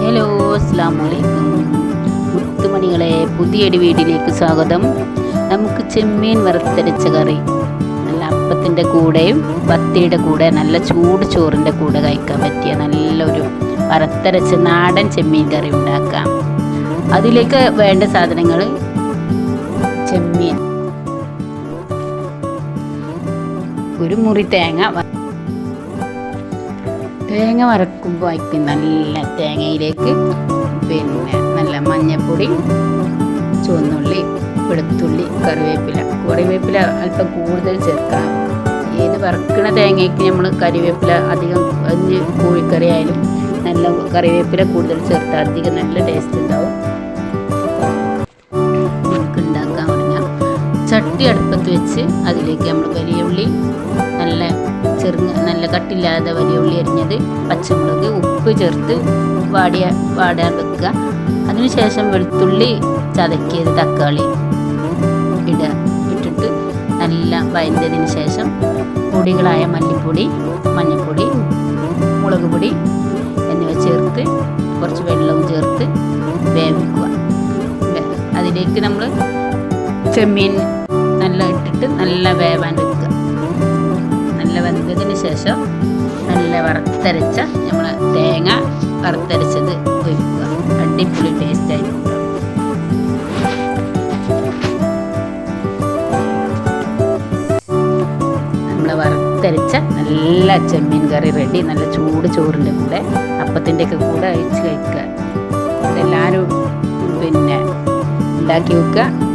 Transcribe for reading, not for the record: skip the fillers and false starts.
Hello, അസ്സലാമു അലൈക്കും മുത്തുമണികളെ, പുതിയൊരു വീഡിയോയിലേക്ക് സ്വാഗതം. നമുക്ക് ചെമ്മീൻ വറുത്തരച്ച കറി നല്ല അപ്പത്തിൻ്റെ കൂടെയും പത്തിരിയുടെ കൂടെ നല്ല ചൂട് ചോറിൻ്റെ കൂടെ കഴിക്കാൻ പറ്റിയ നല്ലൊരു വറുത്തരച്ച നാടൻ ചെമ്മീൻ കറി ഉണ്ടാക്കാം. അതിലേക്ക് വേണ്ട സാധനങ്ങൾ: ചെമ്മീൻ, ഒരു മുറി തേങ്ങ വറക്കുമ്പോൾ അതിക്ക് നല്ല തേങ്ങയിലേക്ക് നല്ല മഞ്ഞൾപ്പൊടി, ചുവന്നുള്ളി, വെളുത്തുള്ളി, കറിവേപ്പില അല്പം കൂടുതൽ ചേർക്കണം. ഏത് വറക്കണ തേങ്ങയ്ക്ക് നമ്മൾ കറിവേപ്പില അധികം, കോഴിക്കറി ആയാലും നല്ല കറിവേപ്പില കൂടുതൽ ചേർത്താൽ അധികം നല്ല ടേസ്റ്റ് ഉണ്ടാവും. നമുക്ക് ഉണ്ടാക്കാൻ പറഞ്ഞാൽ ചട്ടി അടുപ്പത്ത് വെച്ച് അതിലേക്ക് നമ്മൾ വലിയ ഉള്ളി, നല്ല കട്ടില്ലാതെ വലിയ ഉള്ളി അരിഞ്ഞത്, പച്ചമുളക്, ഉപ്പ് ചേർത്ത് വാടാൻ വെക്കുക. അതിനുശേഷം വെളുത്തുള്ളി ചതക്കിയത്, തക്കാളി ഇട്ടിട്ട് നല്ല വഴഞ്ഞതിന് ശേഷം പൊടികളായ മല്ലിപ്പൊടി, മഞ്ഞൾപ്പൊടി, മുളക് പൊടി എന്നിവ ചേർത്ത് കുറച്ച് വെള്ളവും ചേർത്ത് വേവിക്കുക. അതിലേക്ക് നമ്മൾ ചെമ്മീൻ നല്ല ഇട്ടിട്ട് നല്ല വേവാൻ വെക്കുക. നല്ല വെന്തതിന് ശേഷം നല്ല വറുത്തരച്ച നമ്മൾ തേങ്ങ വറുത്തരച്ചത് ഒഴിക്കുക. അടിപൊളി ടേസ്റ്റ് ആയിരിക്കും. നമ്മൾ വറുത്തരച്ച നല്ല ചെമ്മീൻ കറി റെഡി. നല്ല ചൂട് ചോറിൻ്റെ കൂടെ അപ്പത്തിൻ്റെ ഒക്കെ കൂടെ അഴിച്ച് കഴിക്കുക. ഇതെല്ലാവരും ഉണ്ടാക്കി വെക്കുക.